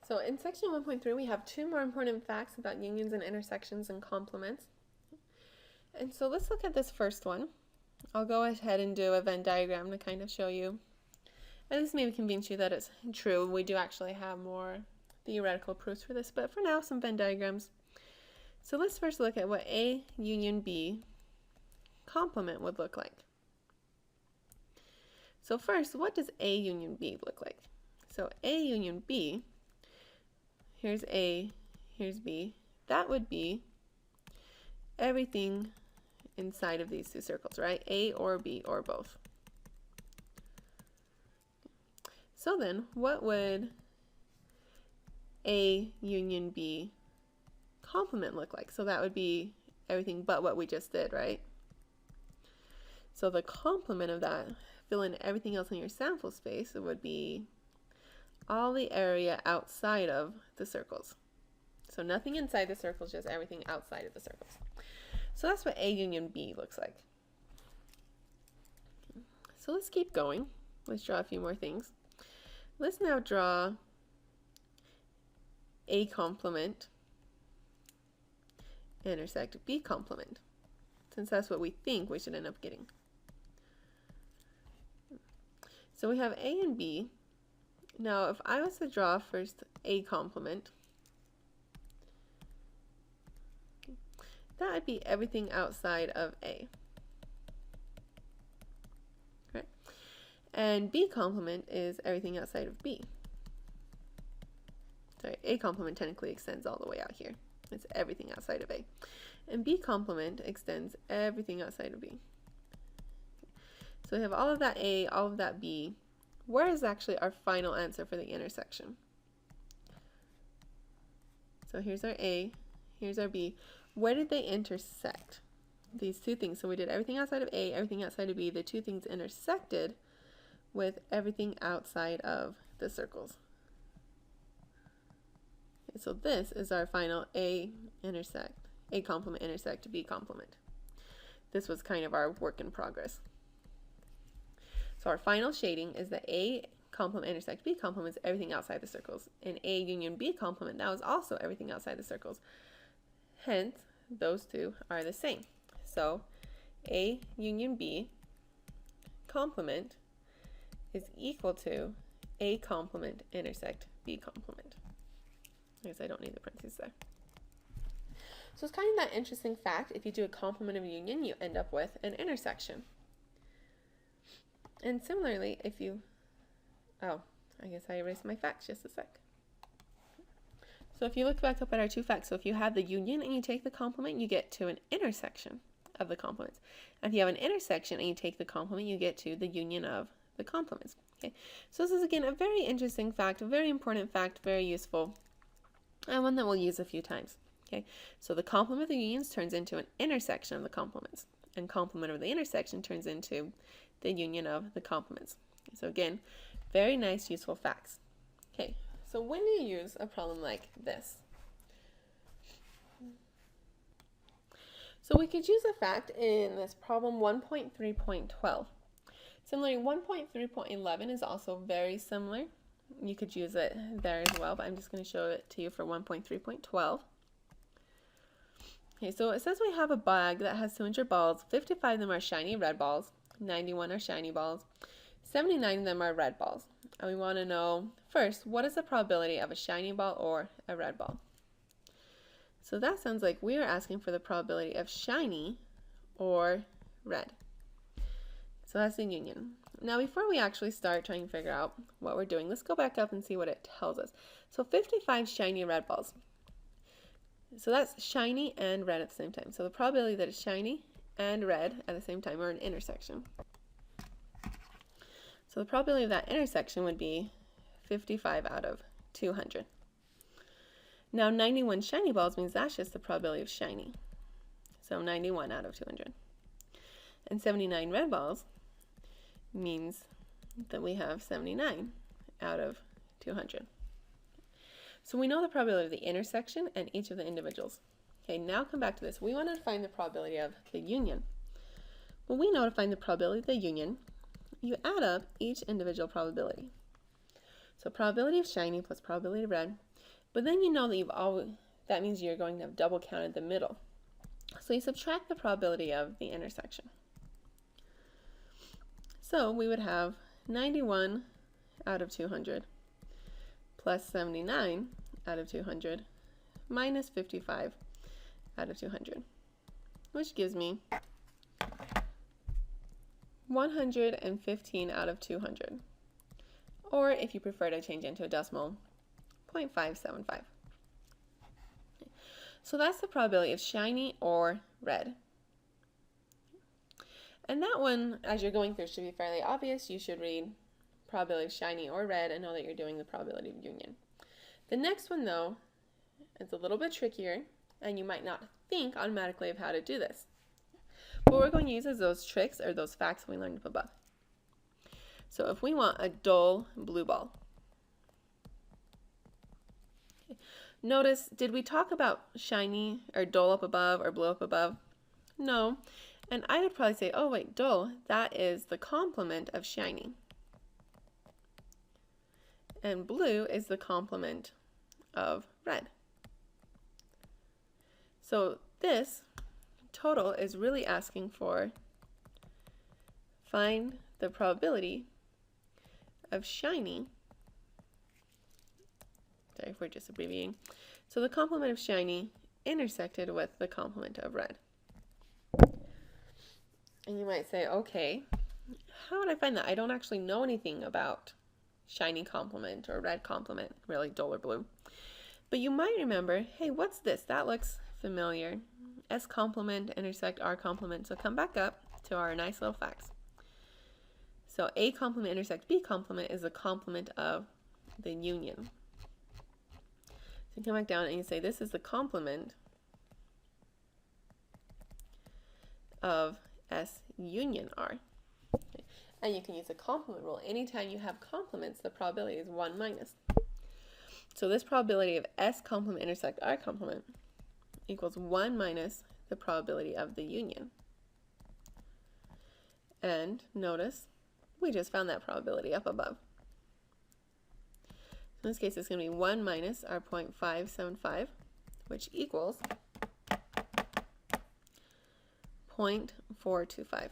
So in section 1.3, we have two more important facts about unions and intersections and complements. And so let's look at this first one. I'll go ahead and do a Venn diagram to kind of show you, and this maybe convince you that it's true. We do actually have more theoretical proofs for this, but for now, some Venn diagrams. So let's first look at what A union B complement would look like. So first, what does A union B look like? So A union B, here's A, here's B. That would be everything inside of these two circles, right? A or B or both. So then, what would A union B complement look like? So that would be everything but what we just did, right? So the complement of that, fill in everything else in your sample space, it would be all the area outside of the circles. So nothing inside the circles, just everything outside of the circles. So that's what A union B looks like. So let's keep going. Let's draw a few more things. Let's now draw A complement intersect B complement, since that's what we think we should end up getting. So we have A and B. Now, if I was to draw first A complement, that would be everything outside of A. Okay. And B complement is everything outside of B. Sorry, A complement technically extends all the way out here. It's everything outside of A. And B complement extends everything outside of B. So we have all of that A, all of that B. Where is actually our final answer for the intersection? So here's our A, here's our B. Where did they intersect? These two things. So we did everything outside of A, everything outside of B. The two things intersected with everything outside of the circles. Okay, so this is our final A complement intersect B complement. This was kind of our work in progress. So our final shading is that A complement intersect B complement is everything outside the circles. And A union B complement, that was also everything outside the circles. Hence, those two are the same. So A union B complement is equal to A complement intersect B complement. I guess I don't need the parentheses there. So it's kind of that interesting fact. If you do a complement of union, you end up with an intersection. And similarly, if you, I guess I erased my facts just a sec. So if you look back up at our two facts, so if you have the union and you take the complement, you get to an intersection of the complements. And if you have an intersection and you take the complement, you get to the union of the complements. Okay, so this is again a very interesting fact, a very important fact, very useful, and one that we'll use a few times. Okay, so the complement of the unions turns into an intersection of the complements, and complement of the intersection turns into the union of the complements. So again, very nice, useful facts. Okay, so when do you use a problem like this? So we could use a fact in this problem 1.3.12. Similarly, 1.3.11 is also very similar. You could use it there as well, but I'm just going to show it to you for 1.3.12. Okay, so it says we have a bag that has 200 balls. 55 of them are shiny red balls. 91 are shiny balls. 79 of them are red balls. And we want to know, first, what is the probability of a shiny ball or a red ball? So that sounds like we are asking for the probability of shiny or red. So that's the union. Now before we actually start trying to figure out what we're doing, let's go back up and see what it tells us. So 55 shiny red balls. So that's shiny and red at the same time. So the probability that it's shiny and red at the same time are an intersection. So the probability of that intersection would be 55 out of 200. Now 91 shiny balls means that's just the probability of shiny. So 91 out of 200. And 79 red balls means that we have 79 out of 200. So we know the probability of the intersection and each of the individuals. Okay, now come back to this. We want to find the probability of the union. When we know to find the probability of the union, you add up each individual probability. So probability of shiny plus probability of red. But then you know that that means you're going to have double counted the middle. So you subtract the probability of the intersection. So we would have 91 out of 200 plus 79 out of 200 minus 55 out of 200, which gives me 115 out of 200. Or if you prefer to change into a decimal, 0.575. So that's the probability of shiny or red. And that one, as you're going through, should be fairly obvious. You should read probability of shiny or red and know that you're doing the probability of union. The next one, though, is a little bit trickier, and you might not think automatically of how to do this. What we're going to use is those tricks or those facts we learned up above. So if we want a dull blue ball, notice, did we talk about shiny or dull up above or blue up above? No. And I would probably say, oh wait, dull, that is the complement of shiny. And blue is the complement of red. So this total is really asking for find the probability of shiny. Sorry if we're just abbreviating. So the complement of shiny intersected with the complement of red. And you might say, okay, how would I find that? I don't actually know anything about shiny complement or red complement, really dull or blue. But you might remember, hey, what's this? That looks familiar. S complement intersect R complement. So come back up to our nice little facts. So A complement intersect B complement is the complement of the union. So you come back down and you say this is the complement of S union R. Okay. And you can use the complement rule. Anytime you have complements, the probability is 1 minus. So this probability of S complement intersect R complement equals 1 minus the probability of the union. And notice, we just found that probability up above. In this case, it's going to be 1 minus our 0.575, which equals 0.425.